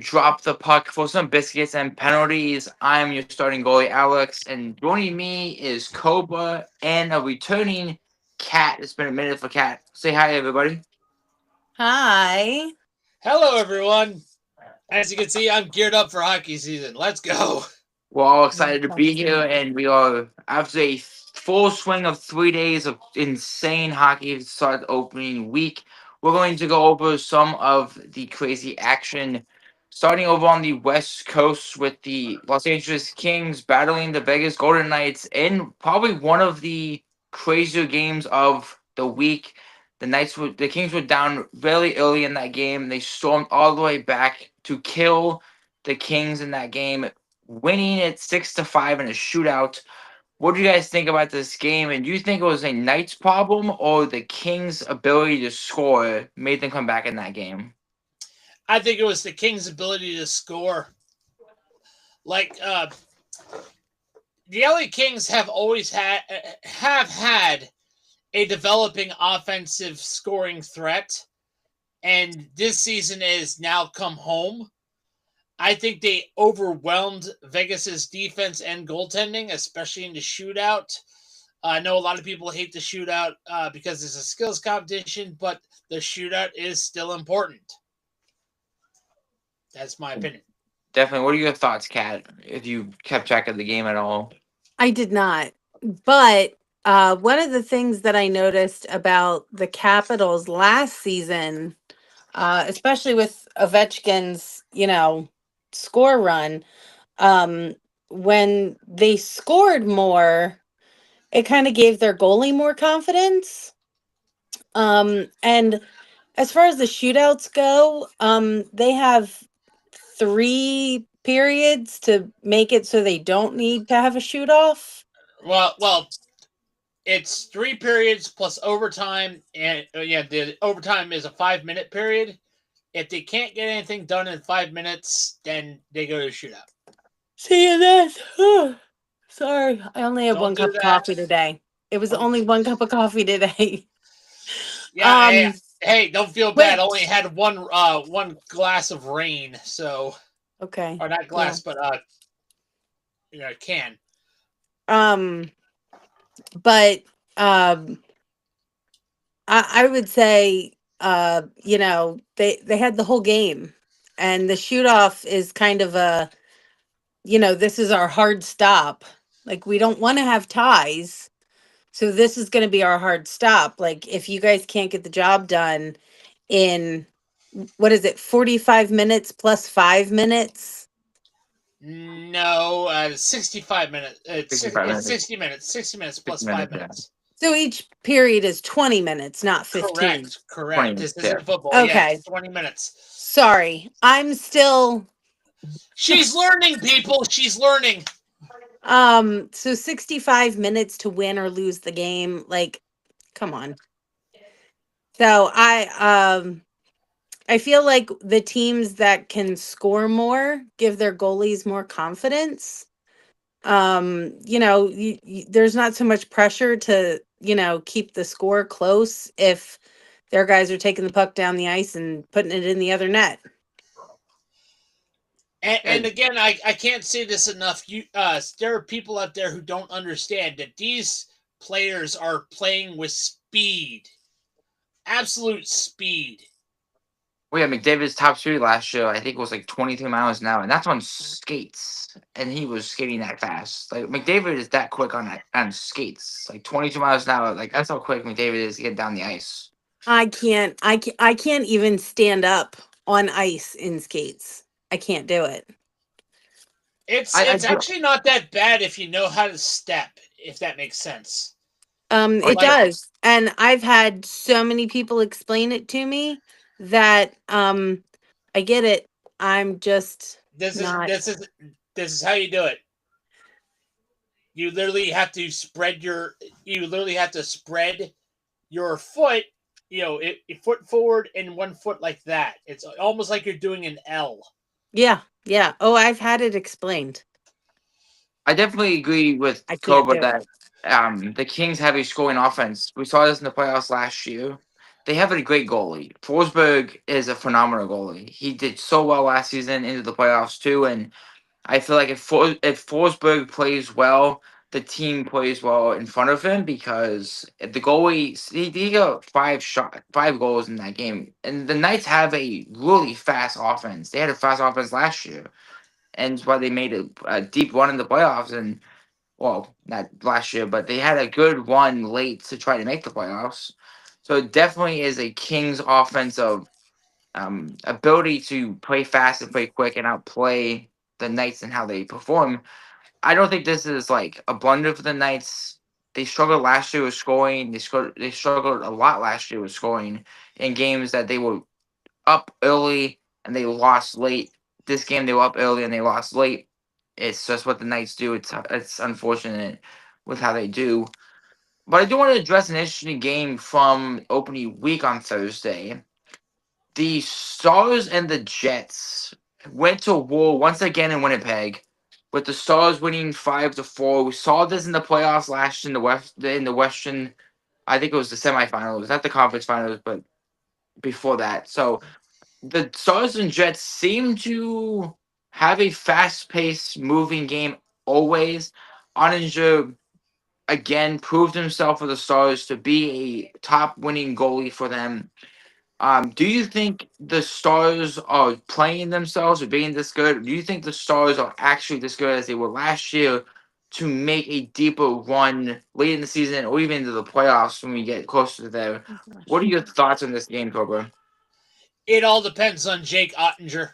drop the puck for some biscuits and penalties. I'm your starting goalie, Alex, and joining me is Cobra and a returning Cat. It's been a minute for Cat. Say hi, everybody. Hi. Hello, everyone. As you can see, I'm geared up for hockey season. Let's go. We're all excited to be here, and we are after a full swing of 3 days of insane hockey to start the opening week. We're going to go over some of the crazy action, starting over on the West Coast with the Los Angeles Kings battling the Vegas Golden Knights in probably one of the crazier games of the week. The Kings were down really early in that game. They stormed all the way back to kill the Kings in that game, winning it 6-5 in a shootout. What do you guys think about this game? And do you think it was a Knights problem or the Kings' ability to score made them come back in that game? I think it was the Kings' ability to score. Like the LA Kings have always had a developing offensive scoring threat, and this season has now come home. I think they overwhelmed Vegas's defense and goaltending, especially in the shootout. I know a lot of people hate the shootout because it's a skills competition, but the shootout is still important. That's my opinion. Definitely. What are your thoughts, Kat, if you kept track of the game at all? I did not. But one of the things that I noticed about the Capitals last season, especially with Ovechkin's, score run, um, when they scored more, it kind of gave their goalie more confidence. And as far as the shootouts go, they have 3 periods to make it so they don't need to have a shoot off. Well, it's 3 periods plus overtime, and yeah, the overtime is a 5 minute period. If they can't get anything done in 5 minutes, then they go to shootout. See that? Sorry, I only had Don't one do cup of that. coffee today. It was Don't. only one cup of coffee today. Yeah, um, hey, don't feel bad. I only wait. had one glass of rain, so Okay. or not Yeah. glass, but can. Um, but I would say they had the whole game, and the shoot off is kind of a this is our hard stop. Like, we don't want to have ties, so this is going to be our hard stop. Like, if you guys can't get the job done in, what is it, 45 minutes plus 5 minutes? No, 65 minutes. Sixty-five It's minutes. 60 minutes. 60 minutes plus 6 minutes, five yeah. minutes. So each period is 20 minutes, not 15. Correct. 20 Correct. minutes, This yeah. isn't football. Yeah, Okay. it's 20 minutes. Sorry. I'm still She's learning, people. She's learning. so 65 minutes to win or lose the game. Like, come on. So I feel like the teams that can score more give their goalies more confidence. There's not so much pressure to, keep the score close if their guys are taking the puck down the ice and putting it in the other net. And again, I can't say this enough. There are people out there who don't understand that these players are playing with speed, absolute speed. Well, yeah, McDavid's top speed last year, I think, was like 23 miles an hour, and that's on skates. And he was skating that fast. Like, McDavid is that quick on skates, like 22 miles an hour. Like, that's how quick McDavid is to get down the ice. I can't even stand up on ice in skates. I can't do it. I It's do. actually not that bad if you know how to step, if that makes sense. Oh, It Like does. And I've had so many people explain it to me that I get it. I'm just this is not. this is this is how you do it. You literally have to spread your you literally have to spread your foot, foot forward and 1 foot like that. It's almost like you're doing an L. Yeah, yeah. Oh, I've had it explained. I definitely agree with I can't Cobra do it. that the Kings have a scoring offense. We saw this in the playoffs last year. they have a great goalie. Forsberg is a phenomenal goalie. He did so well last season into the playoffs too, and I feel like if Forsberg plays well, the team plays well in front of him because the goalie he got 5 goals in that game, and the Knights have a really fast offense. They had a fast offense last year, and that's why they made a deep run in the playoffs. And well, not last year, but they had a good run late to try to make the playoffs. So it definitely is a Kings offensive ability to play fast and play quick and outplay the Knights and how they perform. I don't think this is like a blunder for the Knights. They struggled last year with scoring. They struggled a lot last year with scoring in games that they were up early and they lost late. This game they were up early and they lost late. It's just what the Knights do. It's unfortunate with how they do. But I do want to address an interesting game from opening week on Thursday. The Stars and the Jets went to war once again in Winnipeg, with the Stars winning 5-4. We saw this in the playoffs last year in the Western. I think it was the semifinals, not the conference finals, but before that. So the Stars and Jets seem to have a fast-paced, moving game always. Oninger again proved himself for the Stars to be a top winning goalie for them. Do you think the Stars are playing themselves or being this good? Do you think the Stars are actually this good as they were last year to make a deeper run late in the season or even into the playoffs when we get closer to there? What are your thoughts on this game, Cobra? It all depends on Jake Ottinger.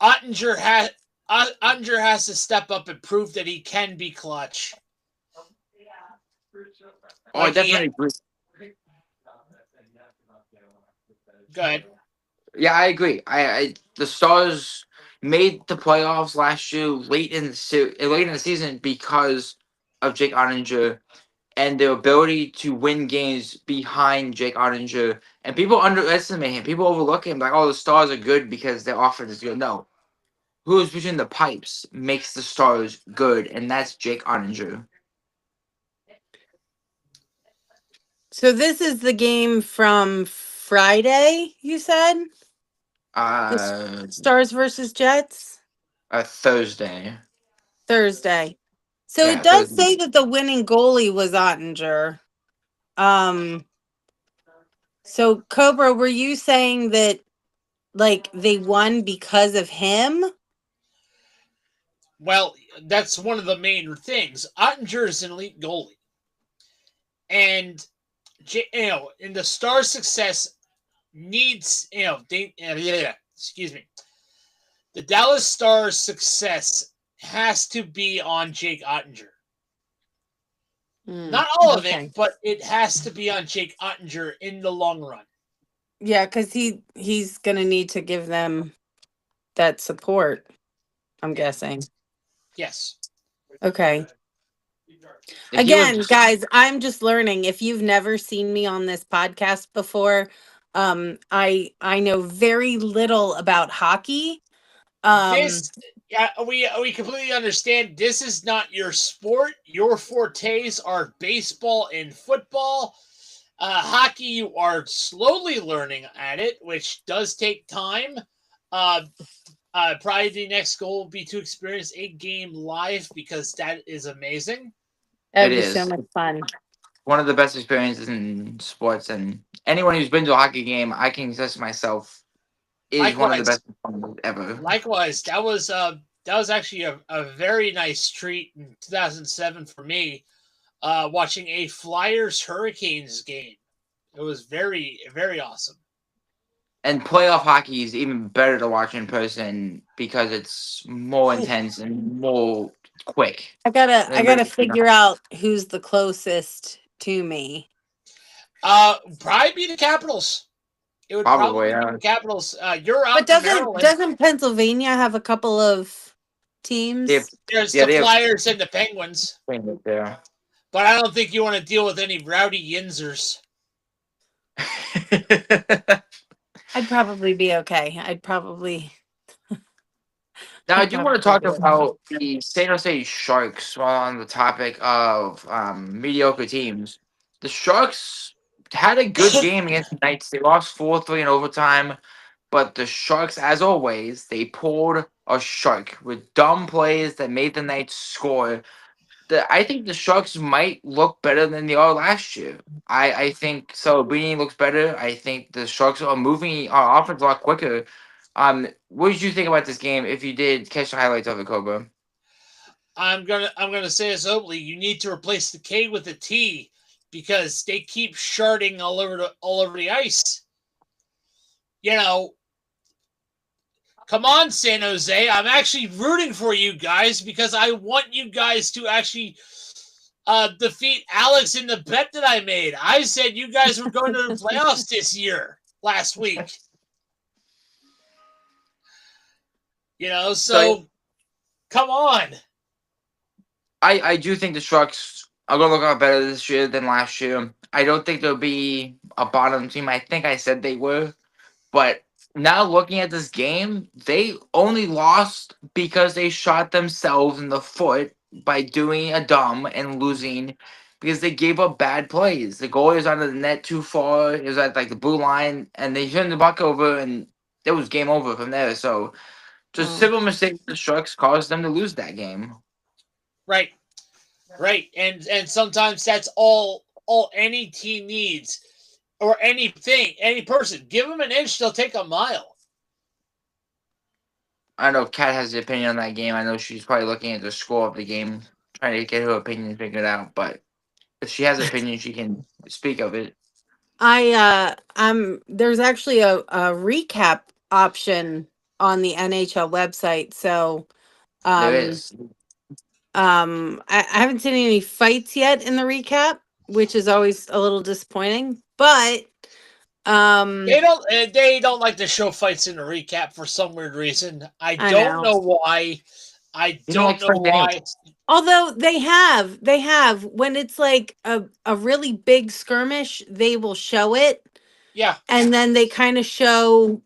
Ottinger has Ottinger has to step up and prove that he can be clutch. Oh, I Like he, definitely agree. go ahead. Yeah, I agree. I the Stars made the playoffs last year late in the season because of Jake Ottinger and their ability to win games behind Jake Ottinger. And people underestimate him. People overlook him like, oh, the Stars are good because their offense is good. No. Who's between the pipes makes the Stars good, and that's Jake Ottinger. So this is the game from Friday, you said? The Uh, Stars versus Jets? Thursday. Thursday. So it Yeah, does Thursday. say that the winning goalie was Ottinger. Um, so Cobra, were you saying that like they won because of him? Well, that's one of the main things. Ottinger is an elite goalie, and and the Stars' success needs they excuse me. The Dallas Stars' success has to be on Jake Ottinger. Hmm, Not all of it, okay. but it has to be on Jake Ottinger in the long run. Yeah, because he's gonna need to give them that support, I'm guessing. Yes. Okay. If he Again, was, guys, I'm just learning. If you've never seen me on this podcast before, I know very little about hockey. Um, This yeah, we completely understand. This is not your sport. Your fortes are baseball and football. Hockey, you are slowly learning at it, which does take time. Uh, Probably the next goal will be to experience a game live because that is amazing. that'd it be so is much fun. one of the best experiences in sports, and anyone who's been to a hockey game, I can attest myself, is one of the Likewise, best ever. likewise, that was actually a very nice treat in 2007 for me. Watching a Flyers Hurricanes game. It was very awesome. And playoff hockey is even better to watch in person because it's more Ooh. intense and more quick I than gotta regular figure hockey. out who's the closest to me. Probably be the Capitals. It would Probably, probably be yeah. the Capitals. You're But out in doesn't Maryland. doesn't Pennsylvania have a couple of They have, teams? There's yeah, the they have Flyers and the Penguins, playing it there. but I don't think you want to deal with any rowdy Yinzers. I'd probably be okay. I'd probably Now, I I'd do want to probably talk be okay. about the San Jose Sharks while on the topic of mediocre teams. The Sharks had a good game against the Knights. They lost 4-3 in overtime, but the Sharks, as always, they pulled a shark with dumb plays that made the Knights score. I think the Sharks might look better than they are last year. I think Celebrini looks better. I think the Sharks are moving our offense a lot quicker. What did you think about this game? If you did catch the highlights of it, Cobra, I'm gonna say this openly. You need to replace the K with the T because they keep sharding all over the ice. You know, come on, San Jose. I'm actually rooting for you guys because I want you guys to actually defeat Alex in the bet that I made. I said you guys were going to the playoffs this year last week. so So come on. I do think the Sharks are gonna look a lot better this year than last year. I don't think they'll be a bottom team. I think I said they were. But now looking at this game, they only lost because they shot themselves in the foot by doing a dumb and losing because they gave up bad plays. The goalie was under the net too far. It was at like the blue line, and they turned the puck over, and it was game over from there. So just Oh. simple mistakes the Sharks caused them to lose that game. Right. Right. And sometimes that's all any team needs or anything, any person. Give them an inch, they'll take a mile. I know Kat has the opinion on that game. I know she's probably looking at the score of the game, trying to get her opinion figured out. But if she has an opinion, she can speak of it. There's actually a recap option on the NHL website. So There um is. I haven't seen any fights yet in the recap, which is always a little disappointing. But um They don't like to show fights in the recap for some weird reason. I I don't know. know why. I You don't don't like know spectating. why. Although they have when it's like a really big skirmish, they will show it, Yeah. and then they kind of show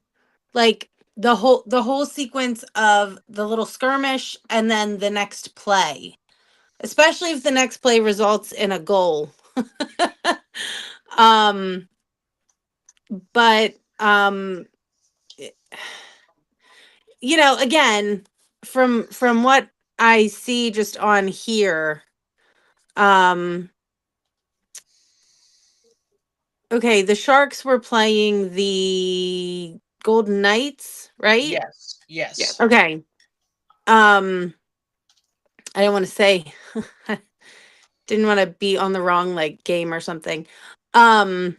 like the whole sequence of the little skirmish and then the next play, especially if the next play results in a goal. um but again, from what I see just on here, um okay, the Sharks were playing the Golden Knights, right? Yes. Yeah. Yes. Okay. um I don't want to say didn't want to be on the wrong like game or something. um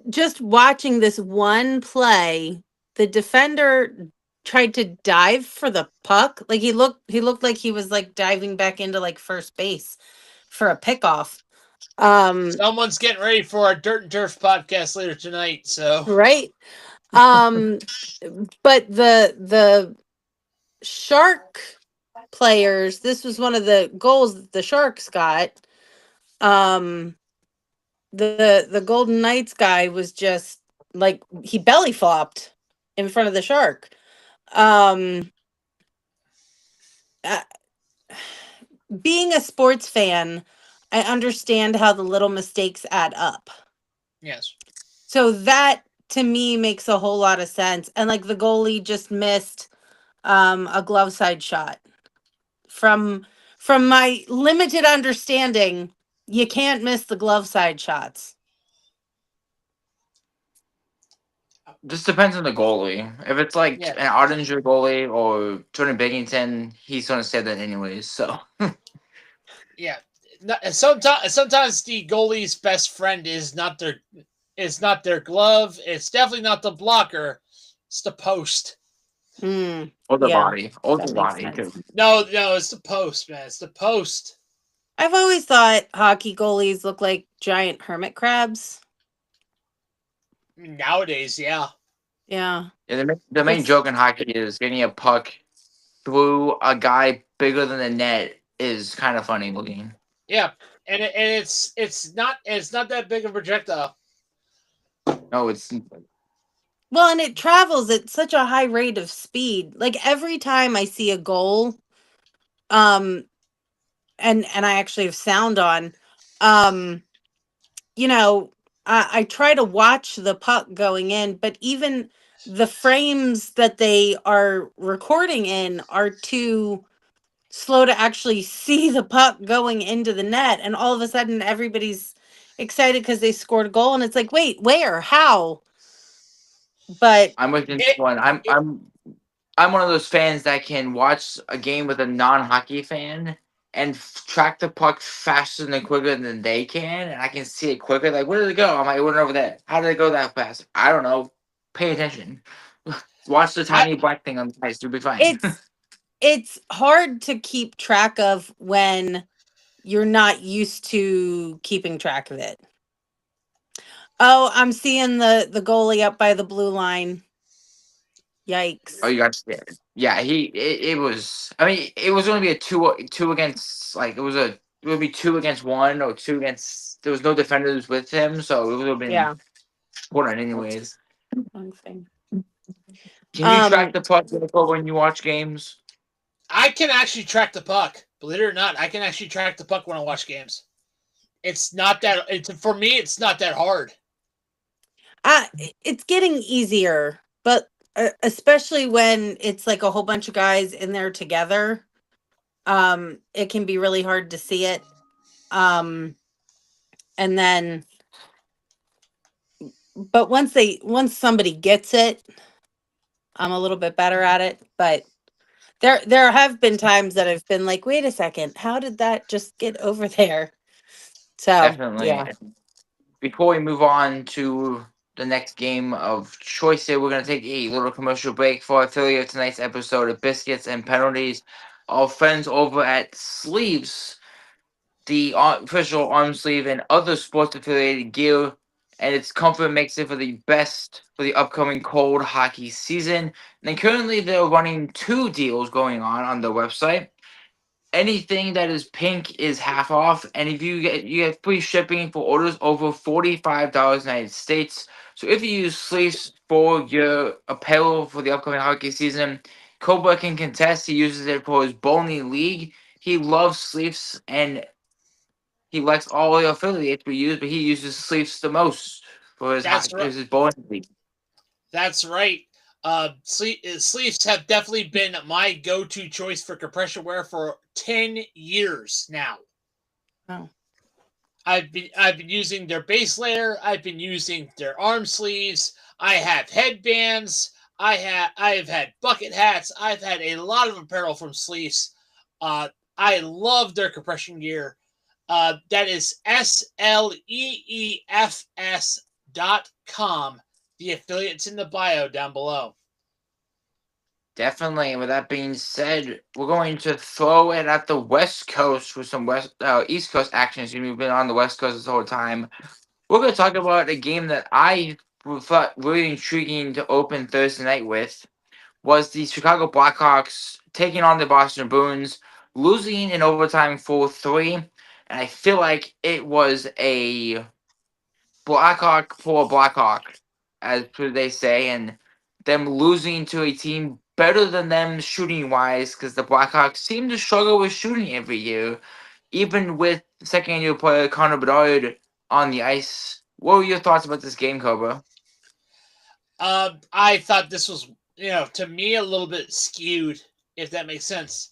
just watching this one play, the defender tried to dive for the puck. Like he looked like he was like diving back into like first base for a pickoff. um Someone's getting ready for our Dirt and Turf podcast later tonight, so right. um but the shark players, this was one of the goals that the Sharks got. um the Golden Knights guy was just like he belly flopped in front of the shark. um uh, Being a sports fan, I understand how the little mistakes add up. yes. So that to me makes a whole lot of sense. And like the goalie just missed a glove side shot. From my limited understanding, you can't miss the glove side shots. Just depends on the goalie. If it's like Yeah. an Ottinger goalie or Jordan Bennington, he's gonna say that anyways. So Yeah. Sometimes the goalie's best friend is not their glove. It's definitely not the blocker. It's the post. Mm, or the yeah, body, or that the makes body sense. too. No, it's the post, man. It's the post. I've always thought hockey goalies look like giant hermit crabs. Nowadays, yeah. Yeah. Yeah, the main Just joke in hockey is getting a puck through a guy bigger than the net is kind of funny looking. Yeah. And it's not that big of a projectile. No, it's well, and it travels at such a high rate of speed. Like every time I see a goal, um, and I actually have sound on, um, you know, I try to watch the puck going in, but even the frames that they are recording in are too slow to actually see the puck going into the net. And all of a sudden, everybody's excited because they scored a goal. And it's like, wait, where? How? But I'm with you It, one. it I'm one of those fans that can watch a game with a non-hockey fan and track the puck faster and quicker than they can, and I can see it quicker. Like, where did it go? I'm like, it went over there. How did it go that fast? I don't know. Pay attention. Watch the I tiny black thing on the ice. You'll be fine. it's it's hard to keep track of when you're not used to keeping track of it. Oh, I'm seeing the goalie up by the blue line. Oh, Yikes. you got scared. Yeah, it was. I mean, it was going to be a two against. Like, it would be two against one or two against. There was no defenders with him, so it would have been Yeah. important Oops, anyways. wrong thing. Can you track Um, the puck when you watch games? I can actually track the puck. Believe it or not, I can actually track the puck when I watch games. It's not that. It's for me. It's not that hard. it's getting easier, but especially when it's like a whole bunch of guys in there together, it can be really hard to see it. Um, and then, but once somebody gets it, I'm a little bit better at it. But there have been times that I've been like, wait a second, how did that just get over there? So Definitely. yeah, Before we move on to the next game of choice here, we're going to take a little commercial break for affiliate of tonight's episode of Biscuits and Penalties. Our friends over at Sleeves, the official arm sleeve and other sports affiliated gear, and its comfort makes it for the best for the upcoming cold hockey season. And currently, they're running two deals going on their website. Anything that is pink is half off, and if you get free shipping for orders over $45 United States. So if you use Sleeves for your apparel for the upcoming hockey season, Cobra can contest. He uses it for his bowling league. He loves Sleeves, and he likes all the affiliates we use, but he uses Sleeves the most for That's right. his bowling league. That's right. Sleeves have definitely been my go-to choice for compression wear for 10 years now. oh, I've been using their base layer. I've been using their arm sleeves. I have headbands. I have had bucket hats. I've had a lot of apparel from Sleeves. I love their compression gear. That is sleefs.com. The affiliates in the bio down below. Definitely. And with that being said, we're going to throw it at the West Coast with some East Coast action. We've been on the West Coast this whole time. We're going to talk about a game that I thought really intriguing to open Thursday night with was the Chicago Blackhawks taking on the Boston Bruins, losing in overtime 4-3. And I feel like it was a Blackhawk for a Blackhawk, as per they say, and them losing to a team better than them shooting wise, because the Blackhawks seem to struggle with shooting every year, even with second year player Connor Bedard on the ice. What were your thoughts about this game, Cobra? I thought this was, to me a little bit skewed, if that makes sense.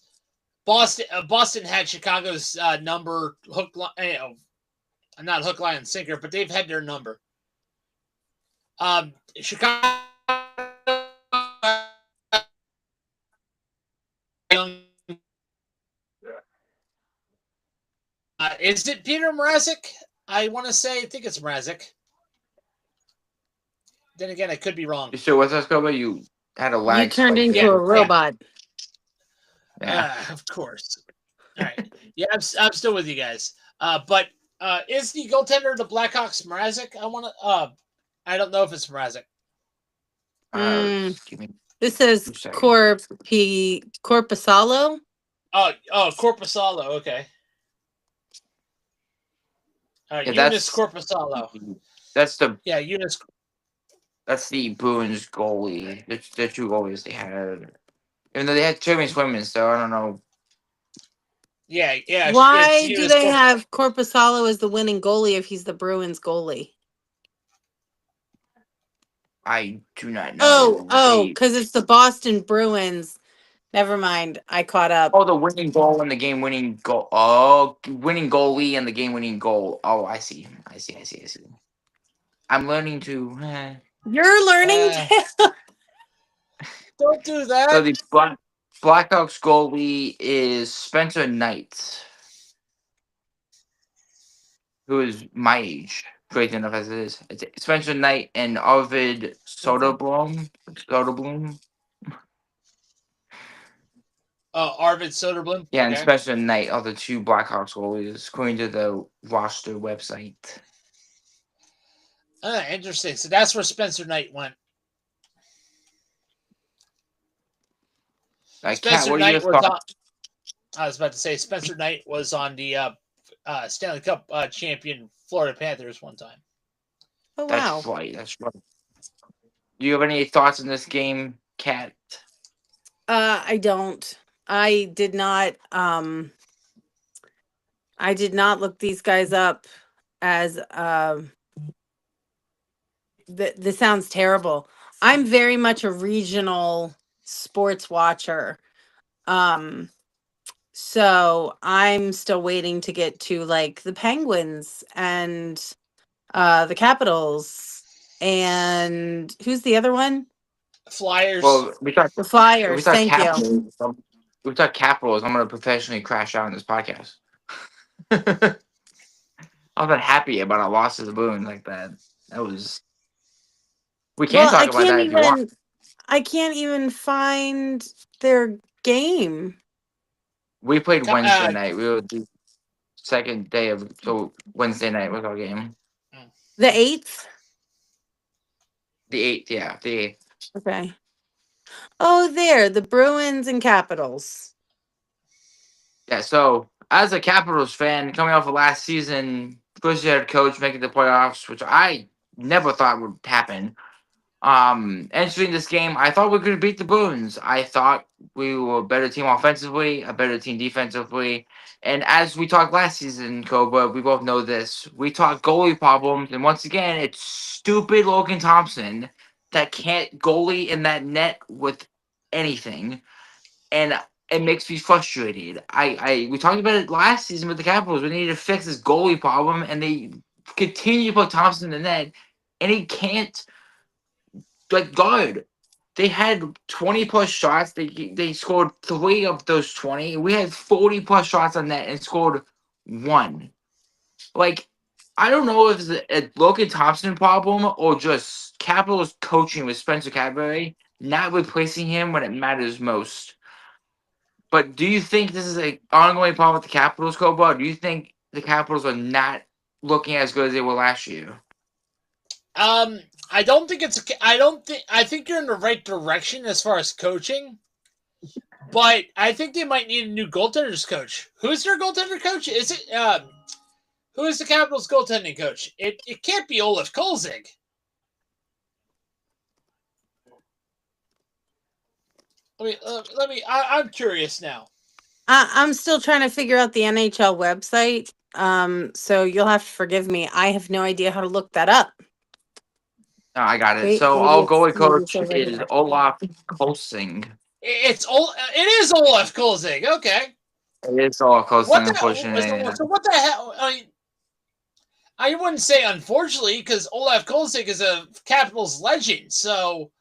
Boston had Chicago's number hook, not hook, line, and sinker, but they've had their number. Chicago is it Peter Mrazek? I want to say, I think it's Mrazek. Then again, I could be wrong. You still with us, Cobra? You had a you lag turned spike into there. a Yeah. robot. Yeah. Of course. All right. Yeah, I'm still with you guys. But is the goaltender of the Blackhawks Mrazek? I don't know if it's Mrazek. Mm, Give me this is 2 seconds. Corpusalo. Oh, Corpusalo. Okay. Yeah, Eunice Corpusalo. that's the Yeah, Eunice. that's the Bruins goalie. The two goalies they had. Even though they had Jeremy Swimmer, so I don't know. Yeah, yeah. Why He do was they have Corpusalo as the winning goalie if he's the Bruins goalie? I do not Oh, know. oh, They because it's the Boston Bruins. Never mind. I caught up. Oh, the winning goal and the game winning goal. Oh, winning goalie and the game winning goal. Oh, I see. I see. I'm learning to. You're learning uh, to. don't do So that. the Blackhawks goalie is Spencer Knight, who is my age. Crazy enough as it is, it's Spencer Knight and Arvid Soderblom. Soderblom. Arvid Soderblom. Yeah, and Okay. Spencer Knight are the two Blackhawks goalies, according to the roster website. Interesting. So that's where Spencer Knight went. Kat, Spencer what are your Knight was on. thoughts? I was about to say Spencer Knight was on the Stanley Cup champion Florida Panthers one time. Oh That's wow. right. That's right. Do you have any thoughts on this game, Kat? I don't. I did not. I did not look these guys up as. This sounds terrible. I'm very much a regional sports watcher. Um, so I'm still waiting to get to like the Penguins and the Capitals and who's the other one? Flyers. Well, The we Flyers. thought Thank you. Capitals. We thought Capitals. I'm gonna professionally crash out in this podcast. I was not happy about a loss to the Bruins like that. That was. We can Well, talk about that if you want. I can't even find their game. We played Wednesday Uh, night. We were the second day of so Wednesday night was our game. The 8th? The eighth, yeah, the eighth. Okay. Oh, there, the Bruins and Capitals. Yeah, so as a Capitals fan, coming off of last season, first year head coach making the playoffs, which I never thought would happen. Entering this game, I thought we could beat the Bruins. I thought we were a better team offensively, a better team defensively. And as we talked last season, Cobra, we both know this. We talked goalie problems, and once again, it's stupid Logan Thompson that can't goalie in that net with anything. And it makes me frustrated. I we talked about it last season with the Capitals. We needed to fix this goalie problem, and they continue to put Thompson in the net, and he can't like guard. They had 20 plus shots. They scored 3 of those 20. We had 40 plus shots on net and scored 1. Like I don't know if it's a Logan Thompson problem or just Capitals coaching with Spencer Cadbury not replacing him when it matters most. But do you think this is an ongoing problem with the Capitals, Cobra? Do you think the Capitals are not looking as good as they were last year? um, I don't think it's. I don't think. I think you're in the right direction as far as coaching, but I think they might need a new goaltenders coach. Who's their goaltender coach? Is it? Who is the Capitals goaltending coach? It can't be Olaf Kolzig. I'm curious now. I'm still trying to figure out the NHL website. So you'll have to forgive me. I have no idea how to look that up. No, I got it. Wait, So our goalie maybe it's coach over is here. Olaf Kolsing. It is Olaf Kolzig. Okay. It is Olaf What Kolsing, unfortunately. the? So what the hell? I wouldn't say unfortunately because Olaf Kolzig is a Capitals legend. So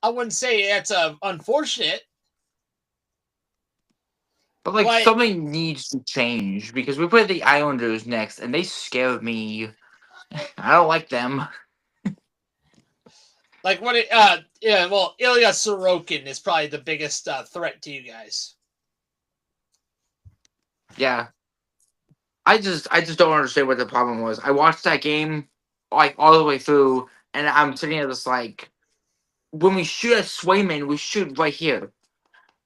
I wouldn't say that's unfortunate. But like But something needs to change because we play the Islanders next, and they scare me. I don't like them. like what? Yeah. Well, Ilya Sorokin is probably the biggest threat to you guys. Yeah, I just don't understand what the problem was. I watched that game like all the way through, and I'm sitting there just like, when we shoot at Swayman, we shoot right here.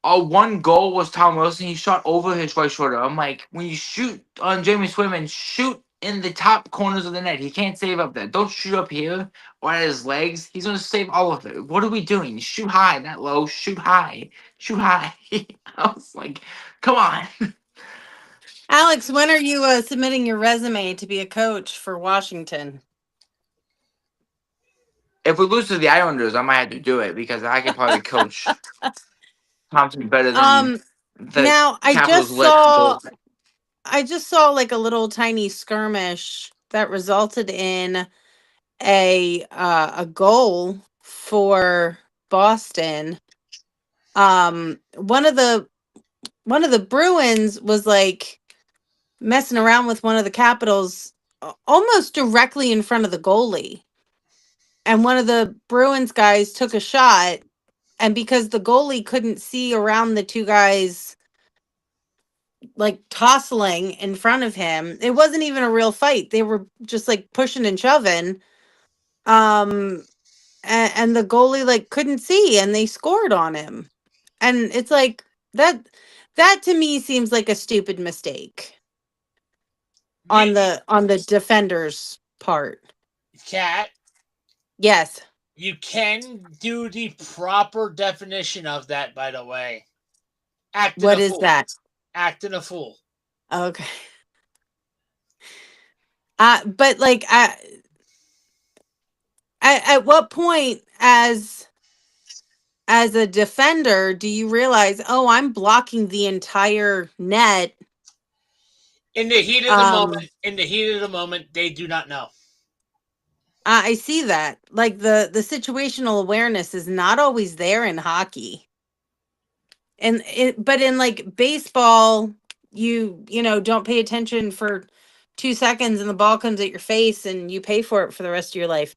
Our one goal was Tom Wilson. He shot over his right shoulder. I'm like, when you shoot on Jamie Swayman, shoot in the top corners of the net. He can't save up there. Don't shoot up here or at his legs. He's gonna save all of it. What are we doing? Shoot high, not low. Shoot high. Shoot high. I was like, come on. Alex, when are you submitting your resume to be a coach for Washington? If we lose to the Islanders, I might have to do it because I could probably coach Thompson better than Um, the now Capitals let go. I just saw like a little tiny skirmish that resulted in a goal for Boston. One of the Bruins was like messing around with one of the Capitals almost directly in front of the goalie. And one of the Bruins guys took a shot, and because the goalie couldn't see around the two guys like tossling in front of him, it wasn't even a real fight. They were just like pushing and shoving. And the goalie like couldn't see, and they scored on him. And it's like that that to me seems like a stupid mistake You, on the defender's part. Cat, Yes. you can do the proper definition of that, by the way. Acting What a is fool. that? Acting a fool. Okay. But like at what point as a defender do you realize, oh, I'm blocking the entire net? In the heat of the moment, Um they do not know. I see that. Like the situational awareness is not always there in hockey. And but in like baseball, you know, don't pay attention for 2 seconds and the ball comes at your face and you pay for it for the rest of your life.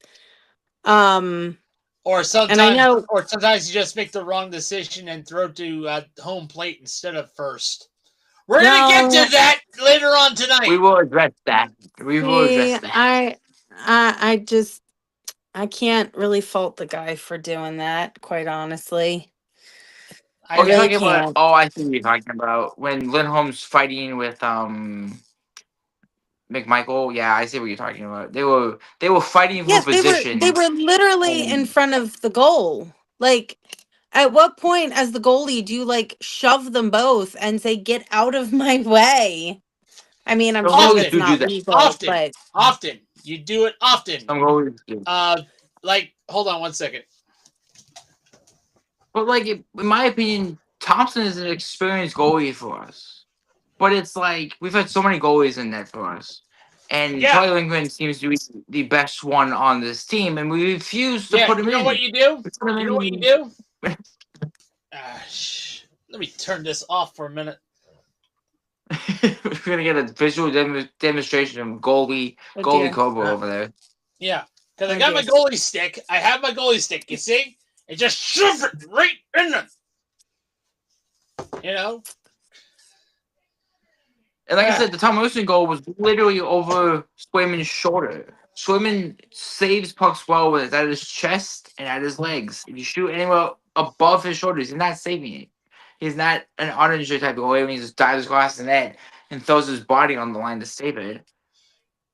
Um Or and I sometimes, know, you just make the wrong decision and throw to home plate instead of first. We're gonna get well, to that later on We tonight. will address that. We will see, address that. I just I can't really fault the guy for doing that, quite honestly. I I Oh, you're know. really talking about? can't. Oh, I see what you're talking about. When Lindholm's fighting with McMichael. Yeah, I see what you're talking about. They were fighting for Yes, they position. were literally in And front of the goal. Like, at what point as the goalie do you like shove them both and say, get out of my way? I mean, I'm some sure goalies that's Often, do not that. legal, often, but often. You do it often. Some goalies do. Uh, hold on one second. But like, in my opinion, Thompson is an experienced goalie for us. But it's like we've had so many goalies in net for us, and Yeah, Charlie Lindgren seems to be the best one on this team, and we refuse to yeah. put him You know what in. you do? We put him You know what you in. do? Let me turn this off for a minute. We're gonna get a visual demonstration of oh goalie dear. Kobo over there. Yeah, because I Oh got my dear. goalie stick. I have my goalie stick. You see? And just shove it right in them. You know? And like I said, the Tom Wilson goal was literally over Swayman's shoulder. Swayman saves pucks well with it at his chest and at his legs. If you shoot anywhere above his shoulders, he's not saving it. He's not an uninjured type of goalie when he just dives across the net and throws his body on the line to save it.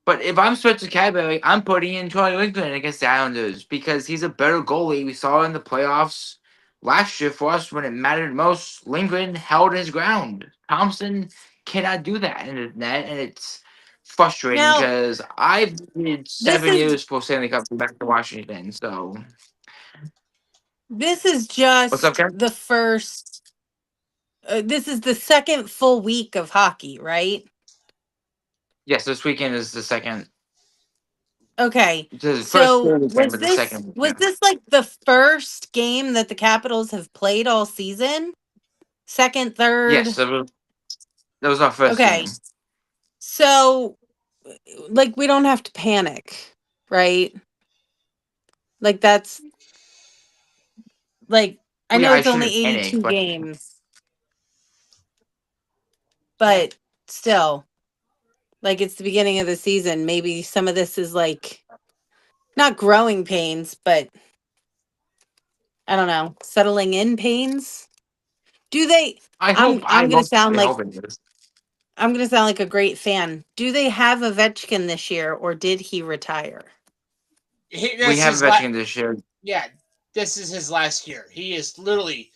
But if I'm Spencer Cadbury, I'm putting in Charlie Lindgren against the Islanders because he's a better goalie. We saw in the playoffs last year for us when it mattered most. Lindgren held his ground. Thompson cannot do that in his net, and it's frustrating Now, because I've waited this 7 years for Stanley Cup to come back to Washington. So is what's up, just Kevin? the first this is the second full week of hockey, right? Yes, this weekend is the second. Okay. The first So full weekend, but the second was weekend. this like the first game that the Capitals have played all season? Second, Yes, third? that was our first Okay. game. So like we don't have to panic, right? Like that's like I Well, yeah, know I it's only shouldn't panic, 82 but games, but still, like it's the beginning of the season. Maybe some of this is like not growing pains, but I don't know, settling in pains. Do they I I'm hope I'm going to sound they like hope it is. I'm going to sound like a great fan. Do they have Ovechkin this year, or did he retire? We This have is Ovechkin this year. yeah, this is his last year. He is literally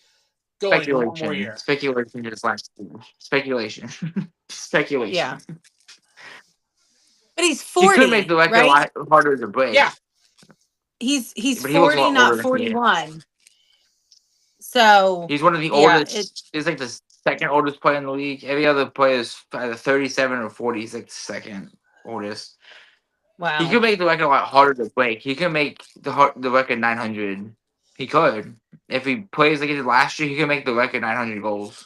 going one more Speculation. year. Speculation is last year. Speculation. Speculation. Yeah. But he's He could make 40, the record a right? lot harder to Yeah, break, He's but he looks a 40, lot not older than he is. 41. So, He's one of the yeah, it oldest. He's like the second oldest player in the league. Every other player is either 37 or 40. He's like the second oldest. He wow. could make the record a lot harder to break. He could make the record 900. He could. If he plays like he did last year, he could make the record 900 goals.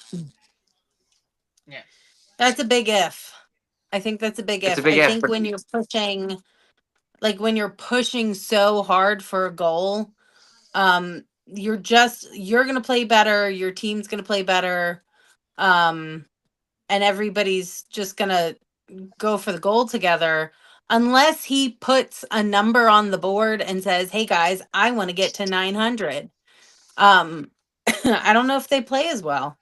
yeah. That's a big if. I think that's a big It's a if. big I F, think but when you're pushing, like when you're pushing so hard for a goal, you're going to play better, your team's going to play better. Um and everybody's just going to go for the goal together unless he puts a number on the board and says, "Hey guys, I want to get to 900." Um I don't know if they play as well.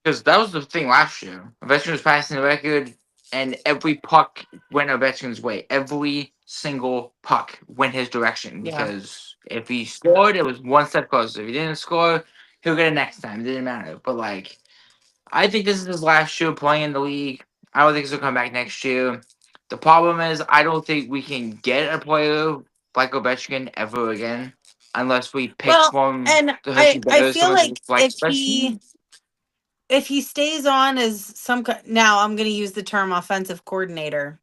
because that was the thing last year. Ovechkin was passing the record, and every puck went Ovechkin's way. Every single puck went his direction Yeah. because if he scored, it was one step closer. If he didn't score, he'll get it next time. It didn't matter. But like, I think this is his last year playing in the league. I don't think he'll come back next year. The problem is, I don't think we can get a player like Ovechkin ever again unless we pick Well, from and the I Hershey I Bears feel someone like that likes Ovechkin. if he stays on as now I'm going to use the term offensive coordinator.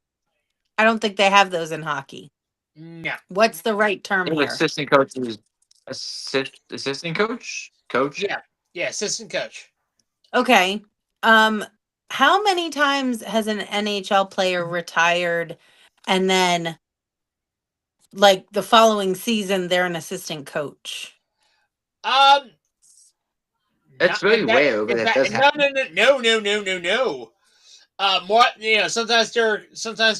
I don't think they have those in hockey. No. What's the right term If here? assistant coach is assistant coach. Yeah. Yeah. Assistant coach. Okay. Um how many times has an NHL player retired and then like the following season they're an assistant coach? Um. It's Not very that. rare, but In it fact, does no, happen. no, no, no, no, no, no, no. More. Sometimes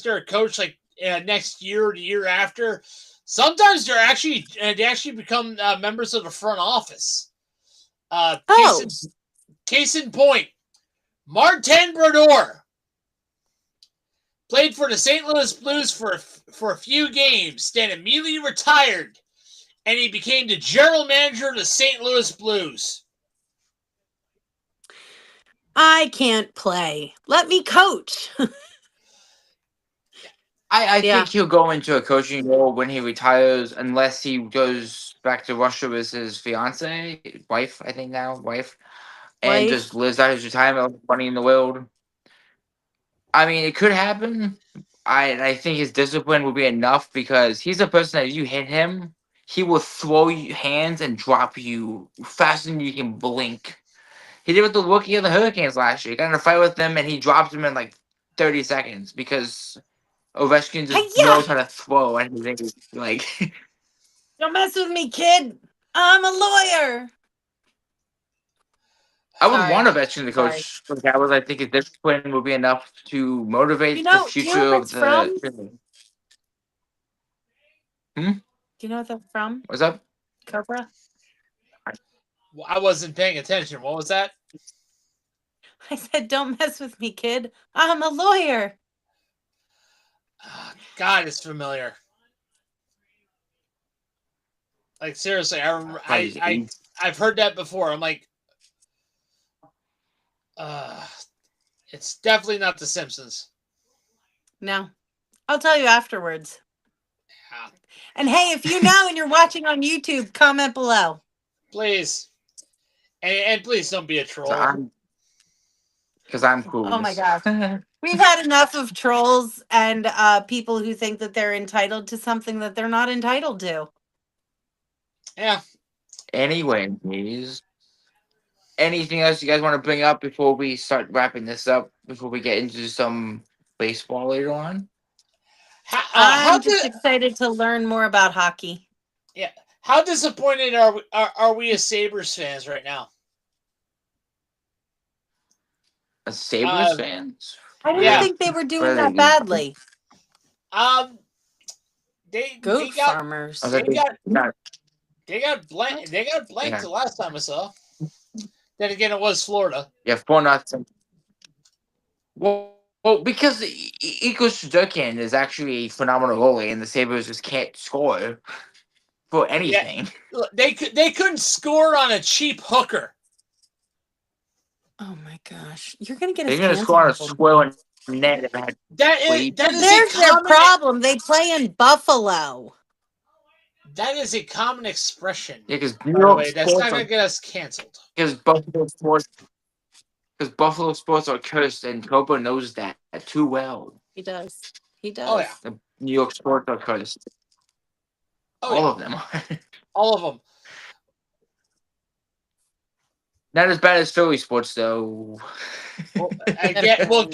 they're a coach like next year or the year after. Sometimes they actually become members of the front office. Uh, case Oh, in case in point, Martin Brodeur played for the St. Louis Blues for a few games, then immediately retired, and he became the general manager of the St. Louis Blues. I can't play. Let me coach. I think Yeah, he'll go into a coaching role when he retires, unless he goes back to Russia with his fiance, wife, I think now, wife, and just wife. lives out his retirement, all the money in the world. I mean, it could happen. I think his discipline will be enough because he's a person that if you hit him, he will throw you hands and drop you faster than you can blink. He did with the rookie of the Hurricanes last year. He got in a fight with them and he dropped him in like 30 seconds because Ovechkin just Hiya! knows how to throw and he's like Don't mess with me, kid. I'm a lawyer. I would want Sorry. Ovechkin to Sorry. coach for the Cowboys. I think his discipline will be enough to motivate the Do you future know what of that's the. from? Hmm? Do you know what that's from? What's up? Cobra? I wasn't paying attention. What was that? I said, don't mess with me, kid. I'm a lawyer. God, it's familiar. Like seriously, I remember, Probably his age. I've heard that before. I'm like, uh, it's definitely not The Simpsons. No. I'll tell you afterwards. Yeah, And hey, if you know and you're watching on YouTube, comment below. please, and please don't be a So troll. I'm Oh my clueless. gosh. We've had enough of trolls and people who think that they're entitled to something that they're not entitled to. Yeah. Anyways, anything else you guys want to bring up before we start wrapping this up? Before we get into some baseball later on? How I'm did just excited to learn more about hockey. yeah? How disappointed are we as Sabres fans right now? A Sabres Uh, fans? I didn't yeah. Really? think they were What doing are they that losing? badly. Um, they Goat got I was farmers. like, they got got, they got blanked yeah, the last time I saw. Then again, it was Florida. yeah, 4-0. Well, because Iko Sudokan is actually a phenomenal goalie, and the Sabres just can't score for Yeah, anything. they couldn't score on a cheap hooker. Oh my gosh, you're gonna get They're us going to score on a canceled. square net if it had That is a There's their common problem. They play in Buffalo. expression. Yeah, because New By the York way, that's not sports gonna are get us canceled. because Buffalo sports are cursed, and Cobra knows that too well. He does. He Oh yeah, does. The New York sports are cursed. oh All yeah, of them are. all of them. Not as bad as Philly sports, though. Well, No.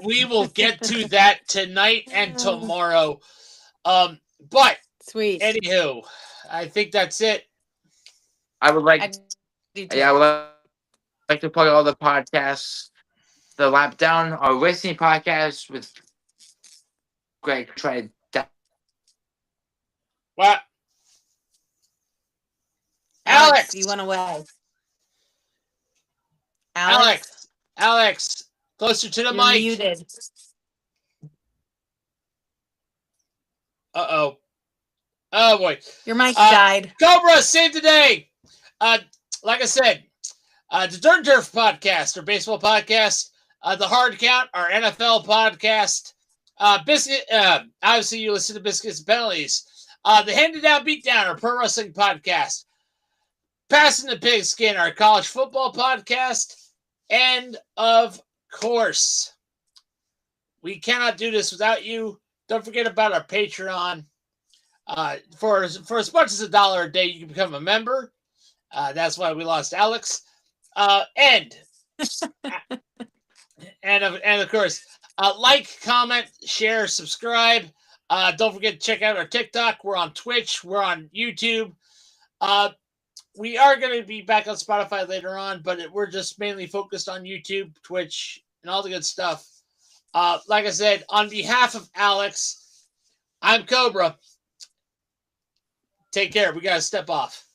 we will get to that tonight and tomorrow. But Sweet. anywho, I think that's it. I would like, I do too. yeah, I would like to plug all the podcasts. The Lap Down, our racing podcast with Greg tried that. Well, Alex, Alex, you went away. Alex, Alex, Alex, closer to the you're mic. muted. Uh-oh. Oh boy. Your mic died. Cobra, save the day. Like I said, the Dirt and Turf podcast, our baseball podcast, the Hard Count, our NFL podcast, Biscuit. Obviously, you listen to Biscuits and Penalties. The Handed Down Beatdown, our pro wrestling podcast, Passing the Pigskin, our college football podcast, and of course, we cannot do this without you. Don't forget about our Patreon. For as much as $1 a day, you can become a member. That's why we lost Alex. And of course, like, comment, share, subscribe. Don't forget to check out our TikTok. We're on Twitch. We're on YouTube. We are going to be back on Spotify later on, but we're just mainly focused on YouTube, Twitch, and all the good stuff. Like I said, on behalf of Alex, I'm Cobra. Take care. We got to step off.